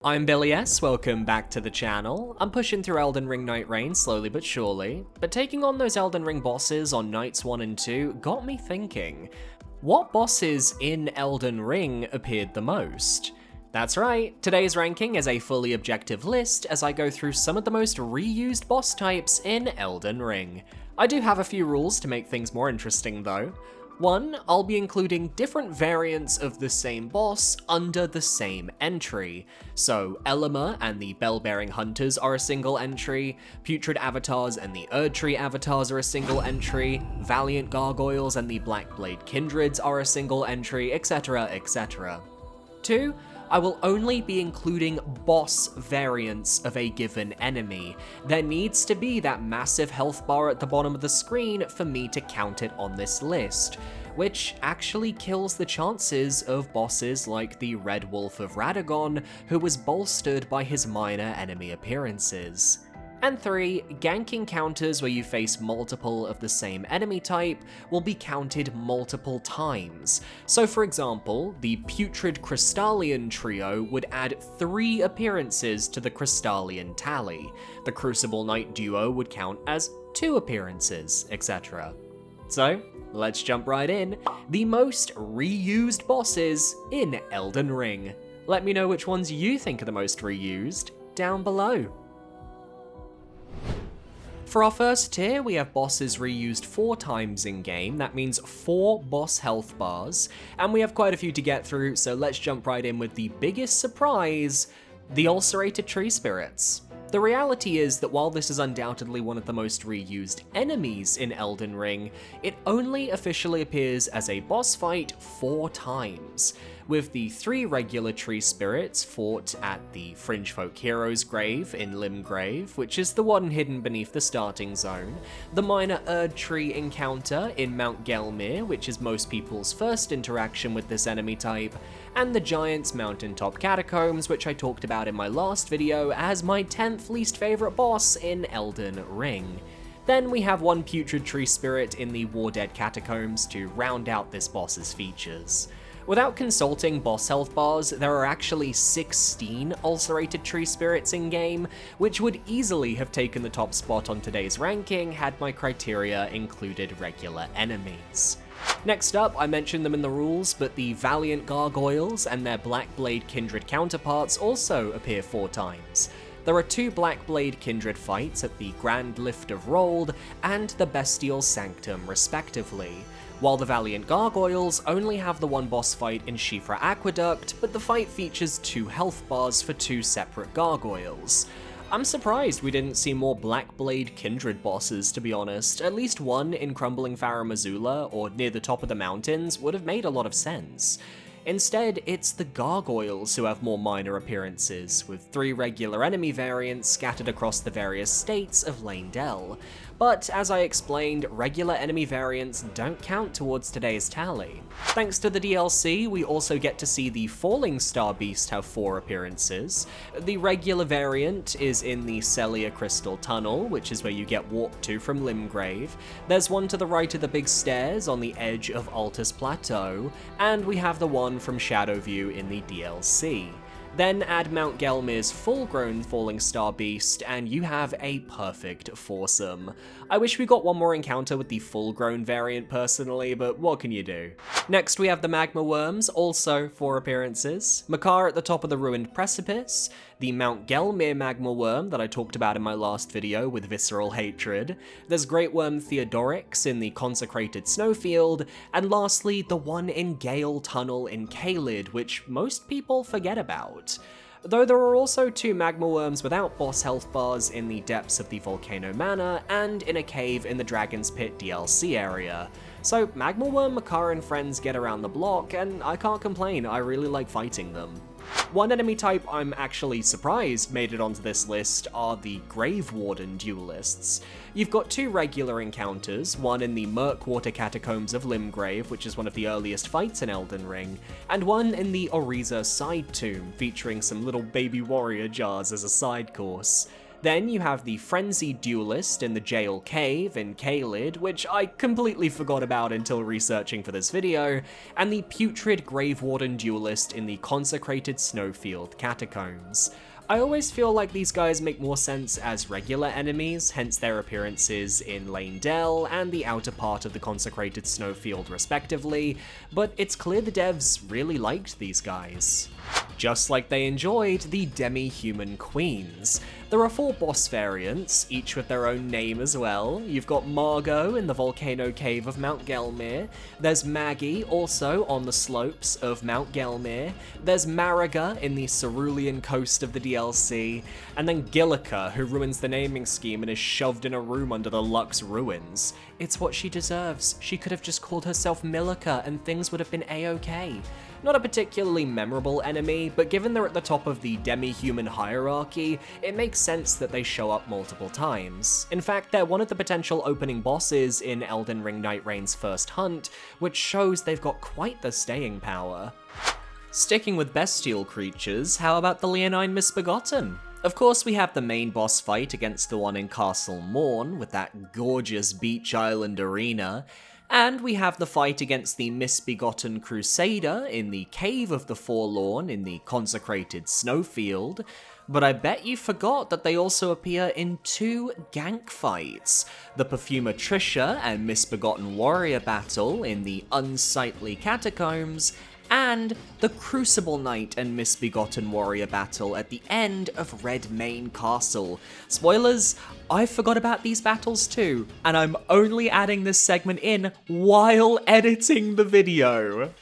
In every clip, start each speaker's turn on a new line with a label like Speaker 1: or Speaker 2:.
Speaker 1: I'm Billy S, welcome back to the channel. I'm pushing through Elden Ring Nightreign slowly but surely, but taking on those Elden Ring bosses on nights 1 and 2 got me thinking, what bosses in Elden Ring appeared the most? That's right, today's ranking is a fully objective list as I go through some of the most reused boss types in Elden Ring. I do have a few rules to make things more interesting though. 1, I'll be including different variants of the same boss under the same entry. So Elima and the Bell-Bearing Hunters are a single entry, Putrid Avatars and the Erdtree Avatars are a single entry, Valiant Gargoyles and the Blackblade Kindreds are a single entry, etc, etc. 2, I will only be including boss variants of a given enemy. There needs to be that massive health bar at the bottom of the screen for me to count it on this list, which actually kills the chances of bosses like the Red Wolf of Radagon, who was bolstered by his minor enemy appearances. And 3, gank encounters where you face multiple of the same enemy type will be counted multiple times. So for example, the Putrid Crystallian trio would add 3 appearances to the Crystallian tally. The Crucible Knight duo would count as 2 appearances, etc. So, let's jump right in. The most reused bosses in Elden Ring. Let me know which ones you think are the most reused down below. For our first tier, we have bosses reused 4 times in-game, that means 4 boss health bars, and we have quite a few to get through, so let's jump right in with the biggest surprise, the Ulcerated Tree Spirits. The reality is that while this is undoubtedly one of the most reused enemies in Elden Ring, it only officially appears as a boss fight 4 times, with the 3 regular tree spirits fought at the Fringefolk Hero's grave in Limgrave, which is the one hidden beneath the starting zone, the minor Erdtree encounter in Mount Gelmir, which is most people's first interaction with this enemy type, and the Giant's Mountaintop Catacombs, which I talked about in my last video as my 10th least favorite boss in Elden Ring. Then we have 1 Putrid Tree Spirit in the Wardead Catacombs to round out this boss's features. Without consulting boss health bars, there are actually 16 Ulcerated Tree Spirits in-game, which would easily have taken the top spot on today's ranking had my criteria included regular enemies. Next up, I mentioned them in the rules, but the Valiant Gargoyles and their Blackblade Kindred counterparts also appear 4 times. There are 2 Blackblade Kindred fights at the Grand Lift of Rold and the Bestial Sanctum respectively, while the Valiant Gargoyles only have the 1 boss fight in Shifra Aqueduct, but the fight features 2 health bars for 2 separate gargoyles. I'm surprised we didn't see more Blackblade Kindred bosses, to be honest. At least 1 in Crumbling Farum Azula or near the top of the mountains would have made a lot of sense. Instead, it's the Gargoyles who have more minor appearances, with 3 regular enemy variants scattered across the various states of Leyndell. But as I explained, regular enemy variants don't count towards today's tally. Thanks to the DLC, we also get to see the Falling Star Beast have 4 appearances. The regular variant is in the Celia Crystal Tunnel, which is where you get walked to from Limgrave. There's one to the right of the big stairs on the edge of Altus Plateau, and we have the one from Shadowview in the DLC. Then add Mount Gelmir's full-grown Falling Star Beast, and you have a perfect foursome. I wish we got one more encounter with the full-grown variant personally, but what can you do? Next we have the Magma Worms, also 4 appearances, Makar at the top of the Ruined Precipice, the Mount Gelmir Magma Worm that I talked about in my last video with Visceral Hatred, there's Great Worm Theodorix in the Consecrated Snowfield, and lastly the one in Gale Tunnel in Caelid, which most people forget about. Though there are also 2 Magma Worms without boss health bars in the depths of the Volcano Manor and in a cave in the Dragon's Pit DLC area. So Magma Worm, Makar and friends get around the block, and I can't complain, I really like fighting them. One enemy type I'm actually surprised made it onto this list are the Grave Warden duelists. You've got 2 regular encounters, one in the Murkwater Catacombs of Limgrave, which is one of the earliest fights in Elden Ring, and one in the Oriza Side Tomb, featuring some little baby warrior jars as a side course. Then you have the Frenzied Duelist in the Jail Cave in Caelid, which I completely forgot about until researching for this video, and the Putrid Grave Warden Duelist in the Consecrated Snowfield Catacombs. I always feel like these guys make more sense as regular enemies, hence their appearances in Lane Dell and the outer part of the Consecrated Snowfield respectively, but it's clear the devs really liked these guys. Just like they enjoyed the Demi-Human Queens. There are 4 boss variants, each with their own name as well. You've got Margot in the Volcano Cave of Mount Gelmir, there's Maggie also on the slopes of Mount Gelmir, there's Mariga in the Cerulean Coast of the DLC, and then Gillica, who ruins the naming scheme and is shoved in a room under the Lux Ruins. It's what she deserves. She could have just called herself Millica and things would have been a-okay. Not a particularly memorable enemy, but given they're at the top of the demi-human hierarchy, it makes sense that they show up multiple times. In fact, they're one of the potential opening bosses in Elden Ring Nightreign's first hunt, which shows they've got quite the staying power. Sticking with bestial creatures, how about the Leonine Misbegotten? Of course, we have the main boss fight against the one in Castle Morn, with that gorgeous beach island arena, and we have the fight against the Misbegotten Crusader in the Cave of the Forlorn in the Consecrated Snowfield, but I bet you forgot that they also appear in 2 gank fights, the Perfumer Trisha and Misbegotten Warrior battle in the Unsightly Catacombs, and the Crucible Knight and Misbegotten Warrior battle at the end of Redmane Castle. Spoilers, I forgot about these battles too, and I'm only adding this segment in while editing the video.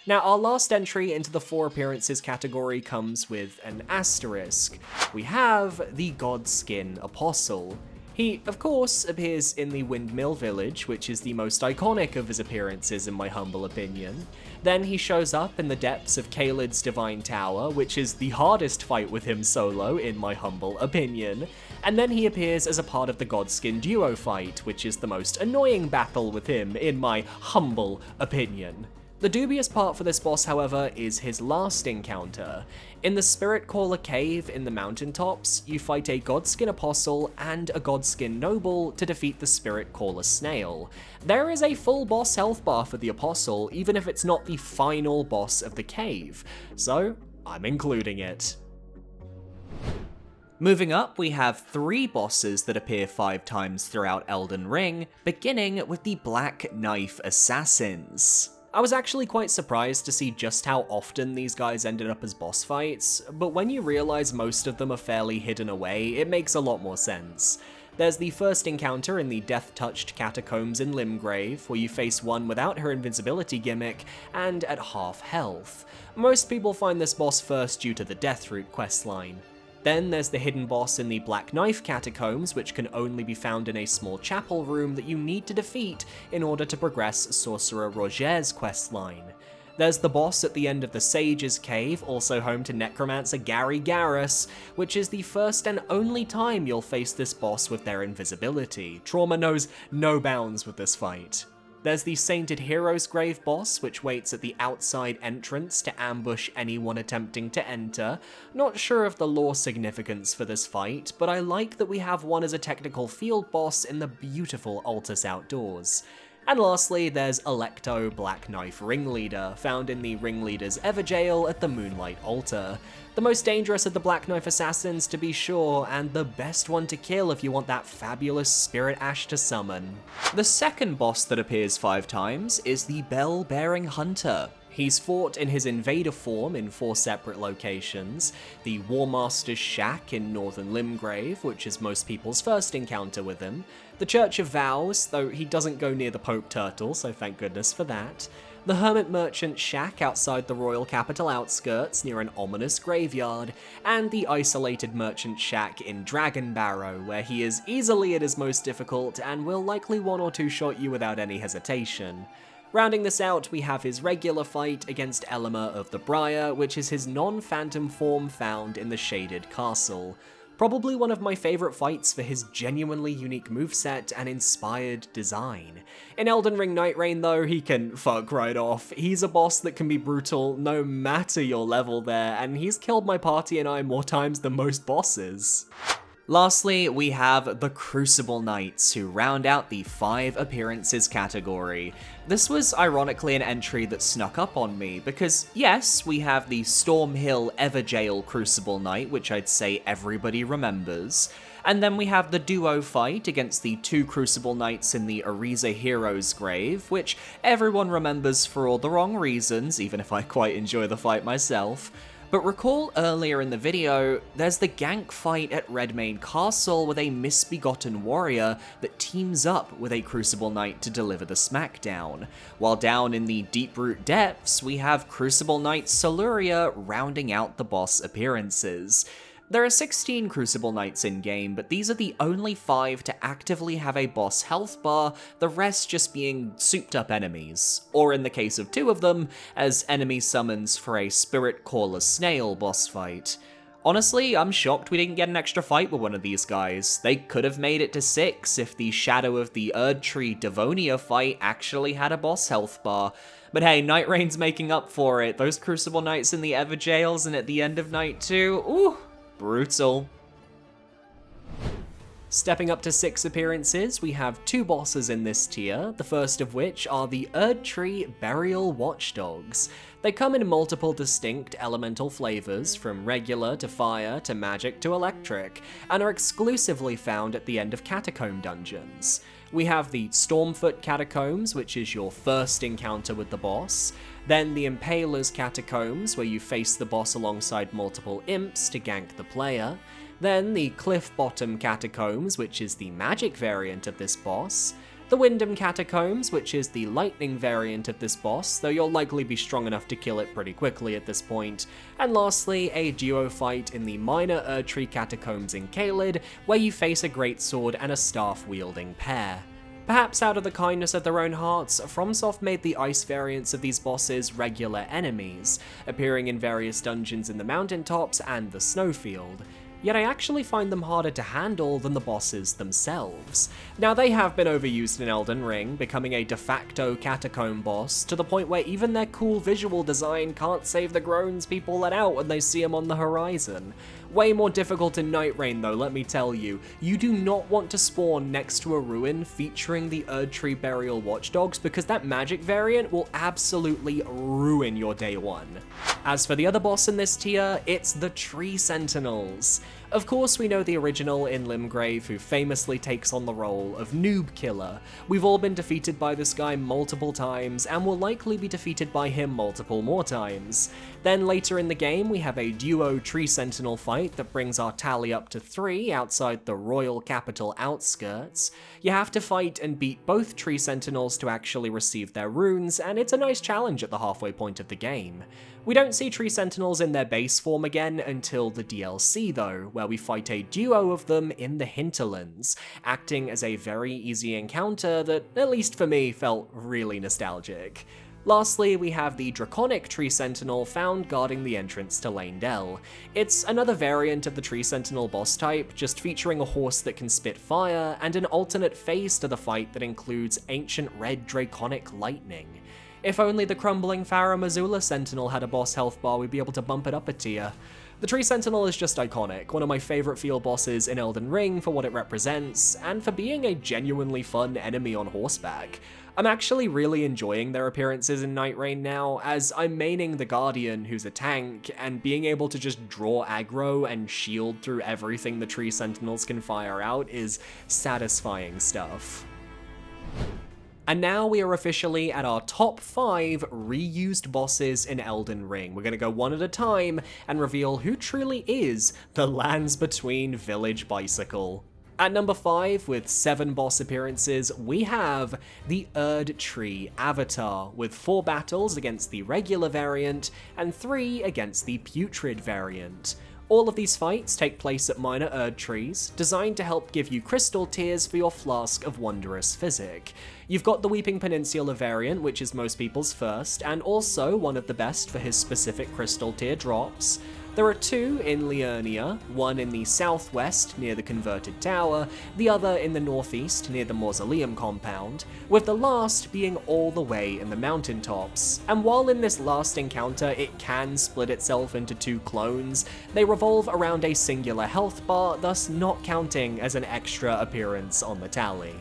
Speaker 1: Now, our last entry into the 4 appearances category comes with an asterisk. We have the Godskin Apostle. He, of course, appears in the Windmill Village, which is the most iconic of his appearances in my humble opinion. Then he shows up in the depths of Caelid's Divine Tower, which is the hardest fight with him solo in my humble opinion. And then he appears as a part of the Godskin duo fight, which is the most annoying battle with him in my humble opinion. The dubious part for this boss, however, is his last encounter. In the Spirit Caller Cave in the mountaintops, you fight a Godskin Apostle and a Godskin Noble to defeat the Spirit Caller Snail. There is a full boss health bar for the Apostle, even if it's not the final boss of the cave, so I'm including it. Moving up, we have 3 bosses that appear 5 times throughout Elden Ring, beginning with the Black Knife Assassins. I was actually quite surprised to see just how often these guys ended up as boss fights, but when you realize most of them are fairly hidden away, it makes a lot more sense. There's the first encounter in the Death-Touched Catacombs in Limgrave, where you face one without her invincibility gimmick, and at half health. Most people find this boss first due to the Deathroot questline. Then there's the hidden boss in the Black Knife Catacombs, which can only be found in a small chapel room that you need to defeat in order to progress Sorcerer Roger's questline. There's the boss at the end of the Sage's Cave, also home to Necromancer Gary Garrus, which is the first and only time you'll face this boss with their invisibility. Trauma knows no bounds with this fight. There's the Sainted Hero's Grave boss, which waits at the outside entrance to ambush anyone attempting to enter. Not sure of the lore significance for this fight, but I like that we have one as a technical field boss in the beautiful Altus Outdoors. And lastly, there's Alecto Black Knife Ringleader, found in the Ringleader's Everjail at the Moonlight Altar. The most dangerous of the Black Knife Assassins, to be sure, and the best one to kill if you want that fabulous Spirit Ash to summon. The second boss that appears 5 times is the Bell-Bearing Hunter. He's fought in his invader form in 4 separate locations, the Warmaster's Shack in Northern Limgrave, which is most people's first encounter with him, the Church of Vows, though he doesn't go near the Pope Turtle, so thank goodness for that, the Hermit Merchant Shack outside the royal capital outskirts near an ominous graveyard, and the isolated Merchant Shack in Dragon Barrow, where he is easily at his most difficult and will likely 1 or 2 shot you without any hesitation. Rounding this out, we have his regular fight against Elima of the Briar, which is his non-phantom form found in the Shaded Castle. Probably one of my favourite fights for his genuinely unique moveset and inspired design. In Elden Ring Nightreign though, he can fuck right off. He's a boss that can be brutal no matter your level there, and he's killed my party and I more times than most bosses. Lastly, we have the Crucible Knights, who round out the 5 appearances category. This was ironically an entry that snuck up on me, because yes, we have the Stormhill Everjail Crucible Knight, which I'd say everybody remembers, and then we have the duo fight against the 2 Crucible Knights in the Ariza Hero's Grave, which everyone remembers for all the wrong reasons, even if I quite enjoy the fight myself. But recall earlier in the video, there's the gank fight at Redmane Castle with a misbegotten warrior that teams up with a Crucible Knight to deliver the smackdown. While down in the Deeproot depths, we have Crucible Knight Soluria rounding out the boss appearances. There are 16 Crucible Knights in-game, but these are the only 5 to actively have a boss health bar, the rest just being souped-up enemies, or in the case of 2 of them, as enemy summons for a Spirit Caller Snail boss fight. Honestly, I'm shocked we didn't get an extra fight with one of these guys. They could have made it to 6 if the Shadow of the Erdtree Devonia fight actually had a boss health bar. But hey, Nightreign's making up for it. Those Crucible Knights in the Everjails and at the end of Night 2, ooh, brutal. Stepping up to 6 appearances, we have 2 bosses in this tier, the first of which are the Erdtree Burial Watchdogs. They come in multiple distinct elemental flavors, from regular to fire to magic to electric, and are exclusively found at the end of Catacomb dungeons. We have the Stormfoot Catacombs, which is your first encounter with the boss, then the Impaler's Catacombs, where you face the boss alongside multiple imps to gank the player, then the Cliff Bottom Catacombs, which is the magic variant of this boss, the Wyndham Catacombs, which is the lightning variant of this boss, though you'll likely be strong enough to kill it pretty quickly at this point, and lastly, a duo fight in the Minor Erdtree Catacombs in Caelid, where you face a greatsword and a staff-wielding pair. Perhaps out of the kindness of their own hearts, FromSoft made the ice variants of these bosses regular enemies, appearing in various dungeons in the mountaintops and the snowfield. Yet I actually find them harder to handle than the bosses themselves. Now, they have been overused in Elden Ring, becoming a de facto catacomb boss, to the point where even their cool visual design can't save the groans people let out when they see them on the horizon. Way more difficult in Nightreign though, let me tell you. You do not want to spawn next to a ruin featuring the Erdtree Burial Watchdogs, because that magic variant will absolutely ruin your day one. As for the other boss in this tier, it's the Tree Sentinels. Of course, we know the original in Limgrave, who famously takes on the role of Noob Killer. We've all been defeated by this guy multiple times, and will likely be defeated by him multiple more times. Then later in the game, we have a duo Tree Sentinel fight that brings our tally up to 3 outside the royal capital outskirts. You have to fight and beat both Tree Sentinels to actually receive their runes, and it's a nice challenge at the halfway point of the game. We don't see Tree Sentinels in their base form again until the DLC though, where we fight a duo of them in the hinterlands, acting as a very easy encounter that, at least for me, felt really nostalgic. Lastly, we have the Draconic Tree Sentinel found guarding the entrance to Leyndell. It's another variant of the Tree Sentinel boss type, just featuring a horse that can spit fire, and an alternate phase to the fight that includes ancient red draconic lightning. If only the crumbling Farah Mazula Sentinel had a boss health bar, we'd be able to bump it up a tier. The Tree Sentinel is just iconic, one of my favourite field bosses in Elden Ring for what it represents, and for being a genuinely fun enemy on horseback. I'm actually really enjoying their appearances in Nightreign now, as I'm maining the Guardian, who's a tank, and being able to just draw aggro and shield through everything the Tree Sentinels can fire out is satisfying stuff. And now we are officially at our top 5 reused bosses in Elden Ring. We're gonna go one at a time and reveal who truly is the Lands Between Village Bicycle. At number 5, with 7 boss appearances, we have the Erdtree Avatar, with 4 battles against the regular variant and 3 against the putrid variant. All of these fights take place at minor Erdtrees, designed to help give you crystal tears for your flask of wondrous physic. You've got the Weeping Peninsula variant, which is most people's first, and also one of the best for his specific crystal tear drops. There are 2 in Liurnia, one in the southwest near the converted tower, the other in the northeast near the mausoleum compound, with the last being all the way in the mountaintops. And while in this last encounter it can split itself into 2 clones, they revolve around a singular health bar, thus not counting as an extra appearance on the tally.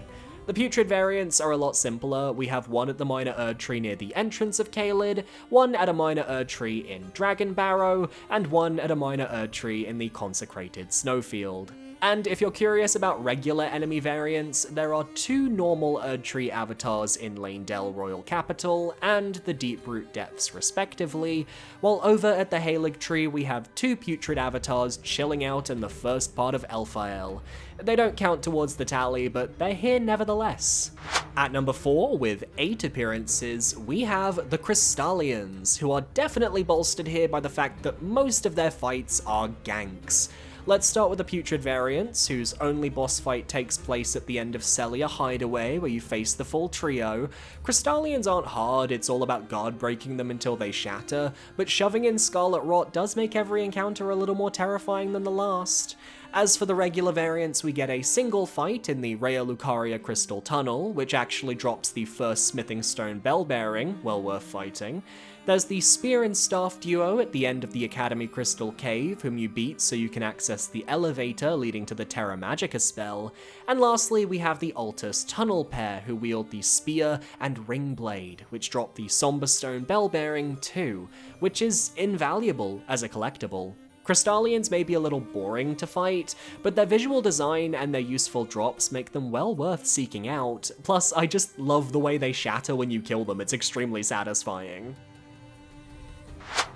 Speaker 1: The putrid variants are a lot simpler. We have one at the minor Erd tree near the entrance of Caelid, one at a minor Erd tree in Dragon Barrow, and one at a minor Erd tree in the consecrated snowfield. And if you're curious about regular enemy variants, there are 2 normal Erdtree avatars in Lanedale Royal Capital and the Deeproot Depths respectively, while over at the Halig Tree we have 2 putrid avatars chilling out in the first part of Elphael. They don't count towards the tally, but they're here nevertheless. At number 4, with 8 appearances, we have the Crystallians, who are definitely bolstered here by the fact that most of their fights are ganks. Let's start with the Putrid variants, whose only boss fight takes place at the end of Celia Hideaway, where you face the full trio. Crystallians aren't hard, it's all about guard breaking them until they shatter, but shoving in Scarlet Rot does make every encounter a little more terrifying than the last. As for the regular variants, we get a single fight in the Rhea Lucaria Crystal Tunnel, which actually drops the first Smithing Stone Bell Bearing, well worth fighting. There's the Spear and Staff duo at the end of the Academy Crystal Cave, whom you beat so you can access the elevator leading to the Terra Magica spell. And lastly, we have the Altus Tunnel pair, who wield the Spear and Ring Blade, which drop the Somber Stone Bell Bearing too, which is invaluable as a collectible. Crystallians may be a little boring to fight, but their visual design and their useful drops make them well worth seeking out. Plus, I just love the way they shatter when you kill them, it's extremely satisfying.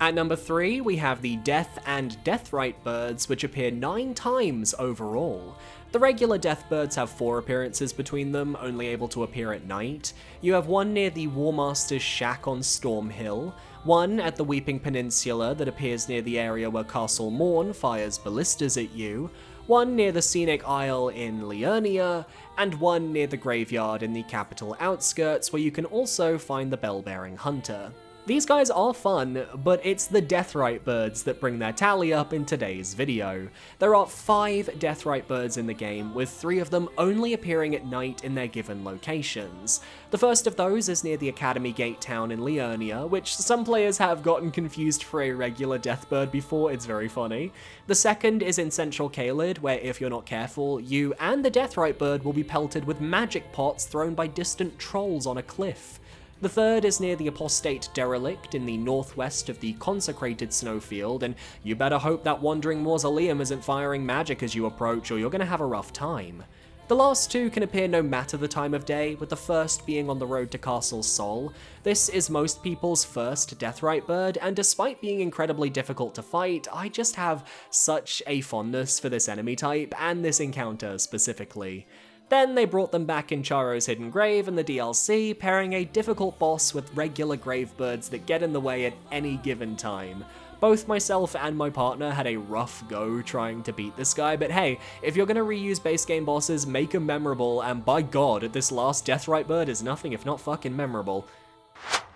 Speaker 1: At number 3, we have the Death and Deathrite birds, which appear 9 times overall. The regular death birds have 4 appearances between them, only able to appear at night. You have one near the Warmaster's shack on Storm Hill, one at the Weeping Peninsula that appears near the area where Castle Morn fires ballistas at you, one near the Scenic Isle in Liurnia, and one near the graveyard in the capital outskirts where you can also find the Bell-Bearing Hunter. These guys are fun, but it's the Deathrite birds that bring their tally up in today's video. There are 5 Deathrite birds in the game, with 3 of them only appearing at night in their given locations. The first of those is near the Academy Gate town in Liurnia, which some players have gotten confused for a regular Deathbird before, it's very funny. The second is in Central Caelid, where if you're not careful, you and the Deathrite bird will be pelted with magic pots thrown by distant trolls on a cliff. The third is near the Apostate Derelict in the northwest of the consecrated snowfield, and you better hope that wandering mausoleum isn't firing magic as you approach, or you're gonna have a rough time. The last 2 can appear no matter the time of day, with the first being on the road to Castle Sol. This is most people's first Deathrite bird, and despite being incredibly difficult to fight, I just have such a fondness for this enemy type, and this encounter specifically. Then they brought them back in Charo's Hidden Grave in the DLC, pairing a difficult boss with regular grave birds that get in the way at any given time. Both myself and my partner had a rough go trying to beat this guy, but hey, if you're gonna reuse base game bosses, make them memorable, and by god, this last Deathrite bird is nothing if not fucking memorable.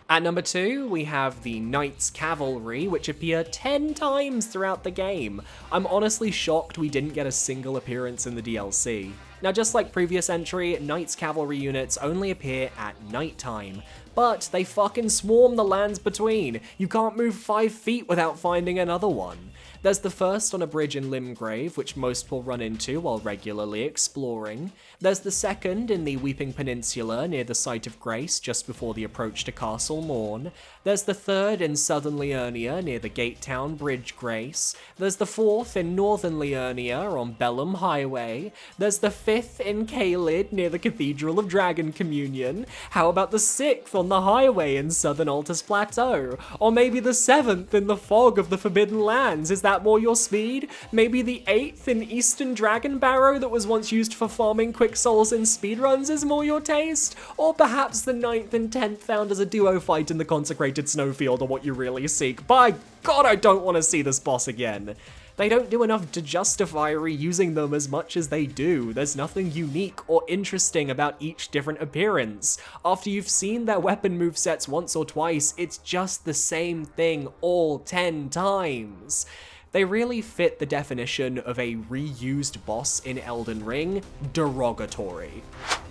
Speaker 1: At number 2, we have the Knights Cavalry, which appear 10 times throughout the game. I'm honestly shocked we didn't get a single appearance in the DLC. Now, just like previous entry, Knights Cavalry units only appear at nighttime, but they fucking swarm the lands between. You can't move 5 feet without finding another one. There's the first on a bridge in Limgrave, which most will run into while regularly exploring. There's the second in the Weeping Peninsula near the Site of Grace just before the approach to Castle Morn. There's the third in southern Liurnia near the Gate Town Bridge Grace. There's the fourth in northern Liurnia on Bellum Highway. There's the fifth in Caelid near the Cathedral of Dragon Communion. How about the sixth on the highway in southern Altus Plateau? Or maybe the seventh in the Fog of the Forbidden Lands? Is that more your speed? Maybe the 8th in Eastern Dragon Barrow that was once used for farming quick souls in speedruns is more your taste? Or perhaps the 9th and 10th found as a duo fight in the Consecrated Snowfield are what you really seek? By god, I don't want to see this boss again. They don't do enough to justify reusing them as much as they do. There's nothing unique or interesting about each different appearance. After you've seen their weapon movesets once or twice, it's just the same thing all 10 times. They really fit the definition of a reused boss in Elden Ring, derogatory.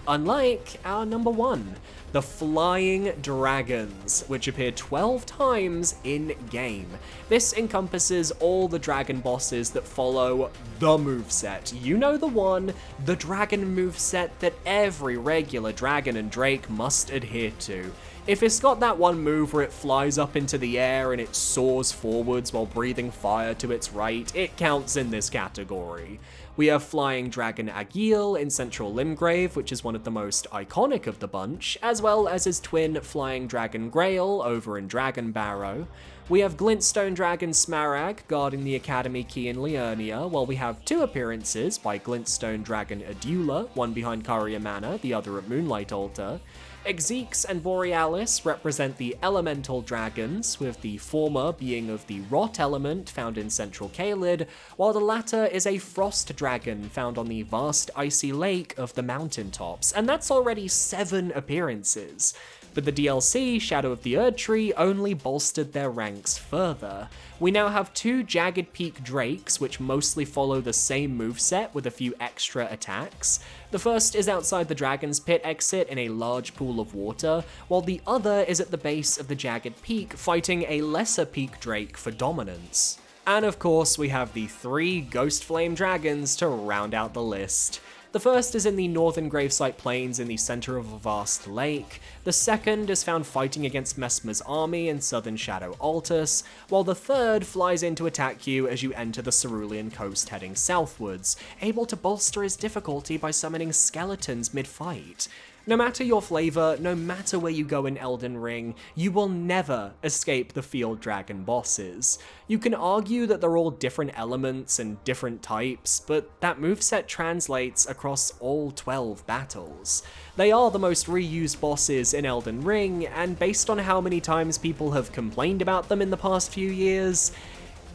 Speaker 1: Unlike our number 1, the Flying Dragons, which appear 12 times in-game. This encompasses all the dragon bosses that follow the moveset. You know the one, the dragon moveset that every regular dragon and drake must adhere to. If it's got that one move where it flies up into the air and it soars forwards while breathing fire to its right, it counts in this category. We have Flying Dragon Agil in Central Limgrave, which is one of the most iconic of the bunch, as well as his twin Flying Dragon Grail over in Dragon Barrow. We have Glintstone Dragon Smaragd guarding the Academy Key in Liurnia, while we have 2 appearances by Glintstone Dragon Adula, one behind Caria Manor, the other at Moonlight Altar. Exeeks and Borealis represent the elemental dragons, with the former being of the rot element found in Central Caelid, while the latter is a frost dragon found on the vast icy lake of the mountaintops, and that's already 7 appearances. But the DLC, Shadow of the Erdtree, only bolstered their ranks further. We now have 2 Jagged Peak Drakes, which mostly follow the same moveset with a few extra attacks. The first is outside the Dragon's Pit exit in a large pool of water, while the other is at the base of the Jagged Peak, fighting a lesser Peak Drake for dominance. And of course, we have the 3 Ghost Flame Dragons to round out the list. The first is in the northern Gravesite Plains in the center of a vast lake. The second is found fighting against Messmer's army in southern Shadow Altus, while the third flies in to attack you as you enter the Cerulean coast heading southwards, able to bolster his difficulty by summoning skeletons mid-fight. No matter your flavor, no matter where you go in Elden Ring, you will never escape the field dragon bosses. You can argue that they're all different elements and different types, but that moveset translates across all 12 battles. They are the most reused bosses in Elden Ring, and based on how many times people have complained about them in the past few years,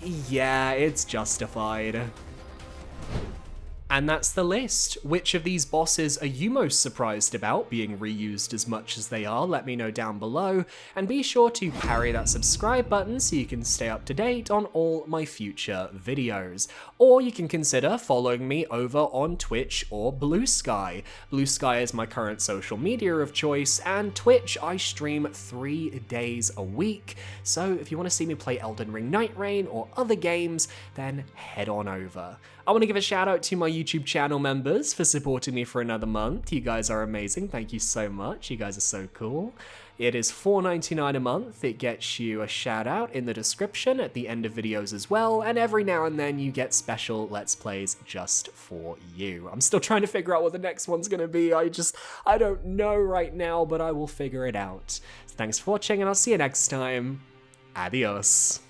Speaker 1: yeah, it's justified. And that's the list. Which of these bosses are you most surprised about being reused as much as they are? Let me know down below, and be sure to parry that subscribe button so you can stay up to date on all my future videos. Or you can consider following me over on Twitch or Blue Sky. Blue Sky is my current social media of choice, and Twitch I stream 3 days a week. So if you want to see me play Elden Ring Nightreign or other games, then head on over. I want to give a shout out to my YouTube channel members for supporting me for another month. You guys are amazing. Thank you so much. You guys are so cool. It is $4.99 a month. It gets you a shout out in the description at the end of videos as well, and every now and then you get special Let's Plays just for you. I'm still trying to figure out what the next one's gonna be. I don't know right now, but I will figure it out. So thanks for watching, and I'll see you next time. Adios.